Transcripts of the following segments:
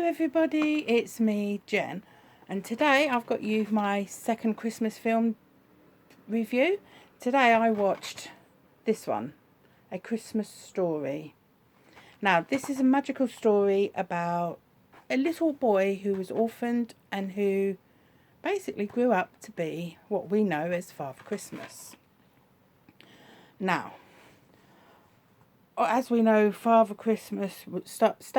everybody, it's me, Jen, and today I've got you my second Christmas film review. Today I watched this one, A Christmas Story. Now, this is a magical story about a little boy who was orphaned and who basically grew up to be what we know as Father Christmas. Now, as we know, Father Christmas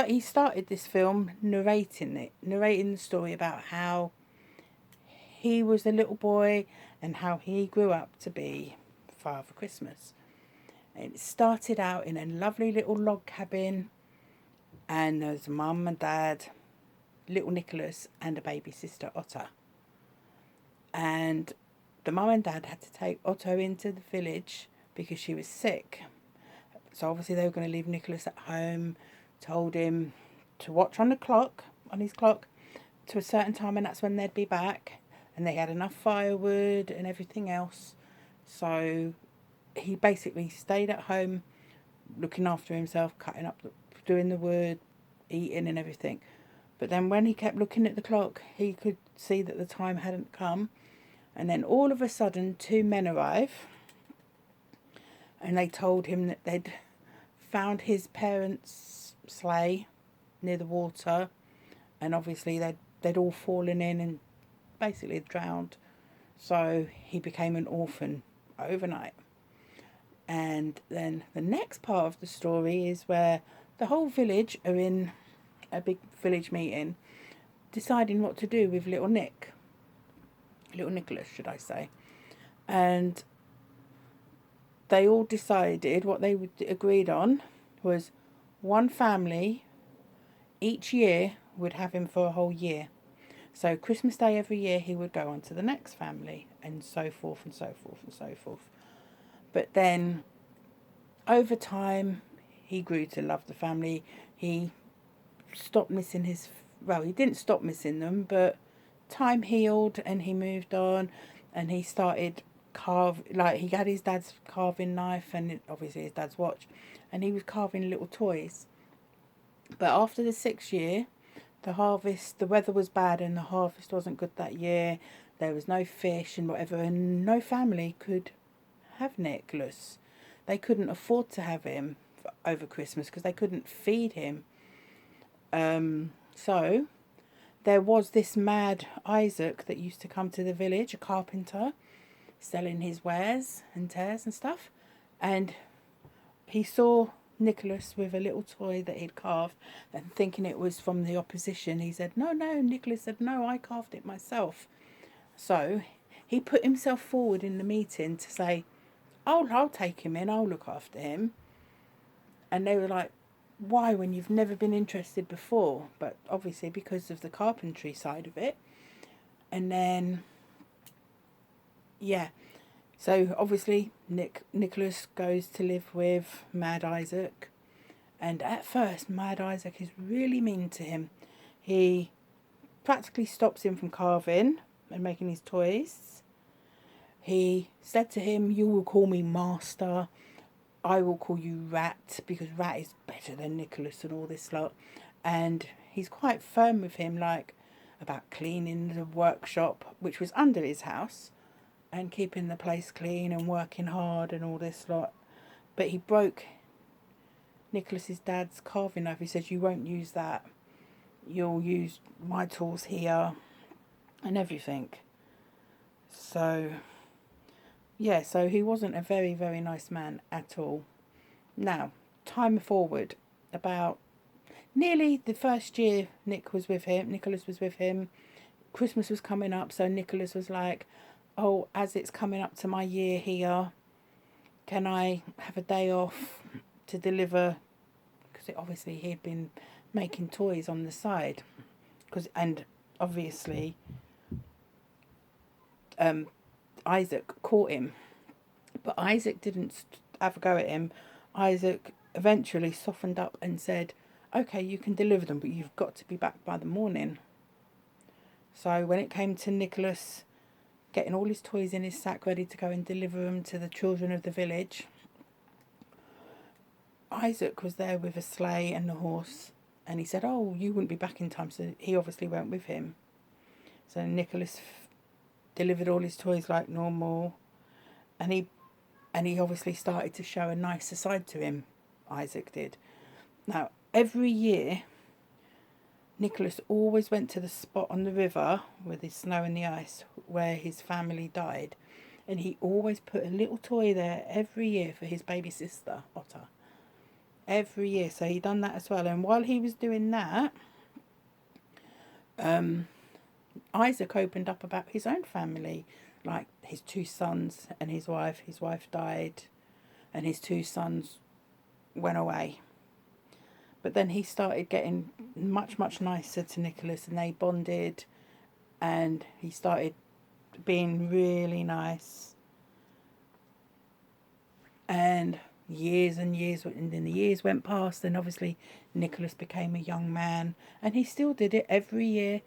he started this film narrating the story about how he was a little boy and how he grew up to be Father Christmas. And it started out in a lovely little log cabin, and there's mum and dad, little Nicholas, and a baby sister, Otto. And the mum and dad had to take Otto into the village because she was sick. So obviously they were going to leave Nicholas at home, told him to watch on his clock, to a certain time, and that's when they'd be back. And they had enough firewood and everything else. So he basically stayed at home, looking after himself, cutting up, doing the wood, eating and everything. But then when he kept looking at the clock, he could see that the time hadn't come. And then all of a sudden, two men arrive. And they told him that they'd found his parents' sleigh near the water, and obviously they'd all fallen in and basically drowned. So he became an orphan overnight. And then the next part of the story is where the whole village are in a big village meeting, deciding what to do with little Nicholas, should I say. And they all decided what they agreed on was one family each year would have him for a whole year. So Christmas Day every year he would go on to the next family, and so forth and so forth and so forth. But then over time he grew to love the family. He stopped missing he didn't stop missing them, but time healed and he moved on, and he started he had his dad's carving knife and obviously his dad's watch, and he was carving little toys. But after the 6th year, the weather was bad and the harvest wasn't good that year. There was no fish and whatever, and no family could have Nicholas. They couldn't afford to have him over Christmas because they couldn't feed him. So there was this mad Isaac that used to come to the village, a carpenter, selling his wares and tears and stuff, and he saw Nicholas with a little toy that he'd carved, and thinking it was from the opposition, he said, no, Nicholas said, no, I carved it myself. So he put himself forward in the meeting to say, I'll take him in, I'll look after him. And they were like, why, when you've never been interested before? But obviously because of the carpentry side of it. And then so obviously Nicholas goes to live with Mad Isaac, and at first Mad Isaac is really mean to him. He practically stops him from carving and making his toys. He said to him, you will call me master, I will call you Rat, because Rat is better than Nicholas and all this lot. And he's quite firm with him, like about cleaning the workshop, which was under his house, and keeping the place clean and working hard and all this lot. But he broke Nicholas's dad's carving knife. He says, you won't use that, you'll use my tools here and everything. So so he wasn't a very, very nice man at all. Now, time forward, about nearly the first year Nicholas was with him, Christmas was coming up, so Nicholas was like, oh, as it's coming up to my year here, can I have a day off to deliver? Because obviously he'd been making toys on the side. And obviously Isaac caught him. But Isaac didn't have a go at him. Isaac eventually softened up and said, okay, you can deliver them, but you've got to be back by the morning. So when it came to Nicholas getting all his toys in his sack ready to go and deliver them to the children of the village, Isaac was there with a sleigh and a horse, And he said, oh, you wouldn't be back in time, so he obviously went with him. So Nicholas delivered all his toys like normal, and he obviously started to show a nicer side to him, Isaac did. Now, every year, Nicholas always went to the spot on the river with the snow and the ice where his family died, and he always put a little toy there every year for his baby sister, Otter. Every year. So he done that as well. And while he was doing that, Isaac opened up about his own family, like his 2 sons and his wife. His wife died and his 2 sons went away. But then he started getting much, much nicer to Nicholas, and they bonded, and he started being really nice. And years and years, and then the years went past, and obviously Nicholas became a young man, and he still did it every year.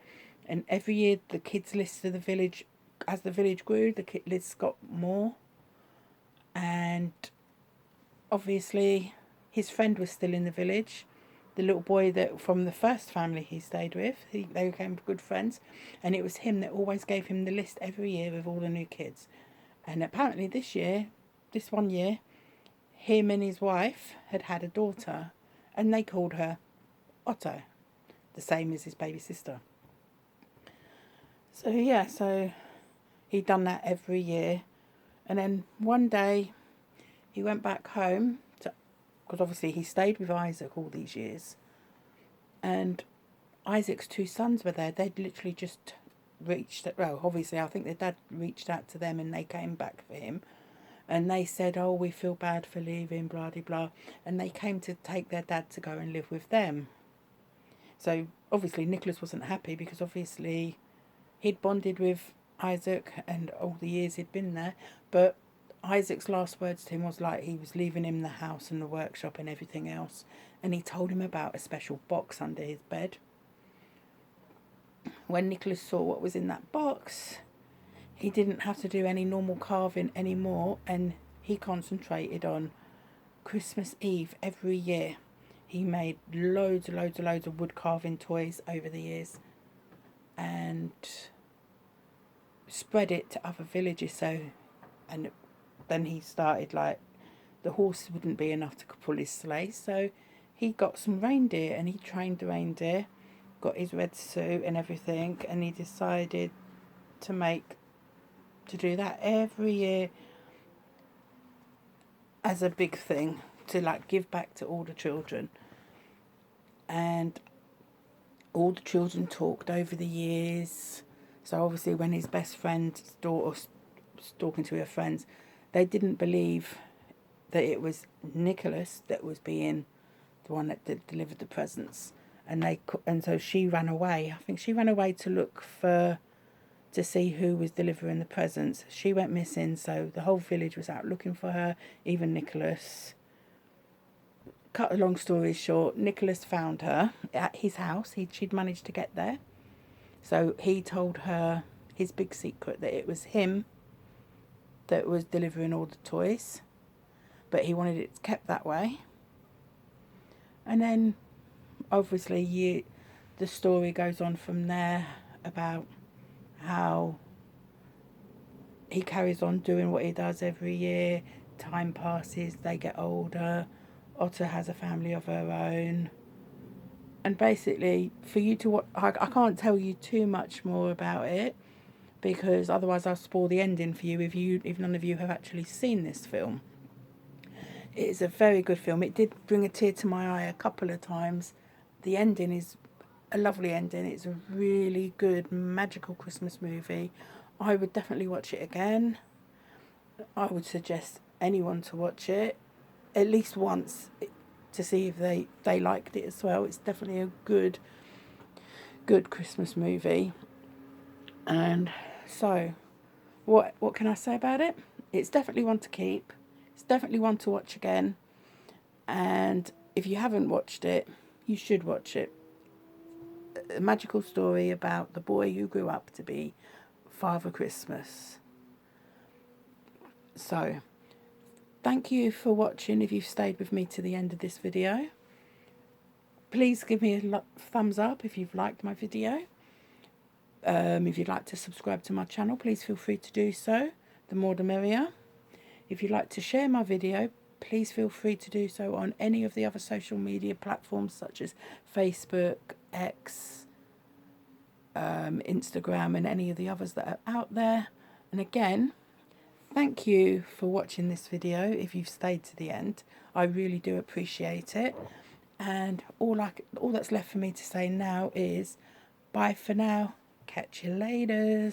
And every year the kids' list of the village, as the village grew, the kid lists got more. And obviously his friend was still in the village, the little boy that from the first family he stayed with. They became good friends, and it was him that always gave him the list every year with all the new kids. And apparently this one year, him and his wife had a daughter, and they called her Otto, the same as his baby sister. So yeah, so he'd done that every year. And then one day he went back home, because obviously he stayed with Isaac all these years. And Isaac's 2 sons were there. They'd literally just obviously I think their dad reached out to them, and they came back for him. And they said, oh, we feel bad for leaving, blah, blah, blah. And they came to take their dad to go and live with them. So obviously Nicholas wasn't happy, because obviously he'd bonded with Isaac and all the years he'd been there. But Isaac's last words to him was like he was leaving him the house and the workshop and everything else. And he told him about a special box under his bed. When Nicholas saw what was in that box, he didn't have to do any normal carving anymore, and he concentrated on Christmas Eve every year. He made loads of wood carving toys over the years, and spread it to other villages. And then he started, like, the horse wouldn't be enough to pull his sleigh, so he got some reindeer, and he trained the reindeer, got his red suit and everything, and he decided to do that every year as a big thing, to like give back to all the children. And all the children talked over the years. So obviously when his best friend's daughter was talking to her friends, they didn't believe that it was Nicholas that was being the one that delivered the presents. And so she ran away. I think she ran away to see who was delivering the presents. She went missing, so the whole village was out looking for her, even Nicholas. Cut a long story short, Nicholas found her at his house. She'd managed to get there. So he told her his big secret, that it was him that was delivering all the toys, but he wanted it kept that way. And then obviously the story goes on from there about how he carries on doing what he does every year. Time passes, they get older. Otter has a family of her own. And basically, for you to watch, I can't tell you too much more about it, because otherwise I'll spoil the ending for you if none of you have actually seen this film. It is a very good film. It did bring a tear to my eye a couple of times. The ending is a lovely ending. It's a really good magical Christmas movie. I would definitely watch it again. I would suggest anyone to watch it at least once to see if they liked it as well. It's definitely a good Christmas movie. And so what can I say about it? It's definitely one to keep. It's definitely one to watch again. And if you haven't watched it, you should watch it. A magical story about the boy who grew up to be Father Christmas. So, thank you for watching if you've stayed with me to the end of this video. Please give me a thumbs up if you've liked my video. If you'd like to subscribe to my channel, please feel free to do so. The more the merrier. If you'd like to share my video, please feel free to do so on any of the other social media platforms such as Facebook, X, Instagram, and any of the others that are out there. And again, thank you for watching this video. If you've stayed to the end, I really do appreciate it. And all that's left for me to say now is bye for now. Catch you later.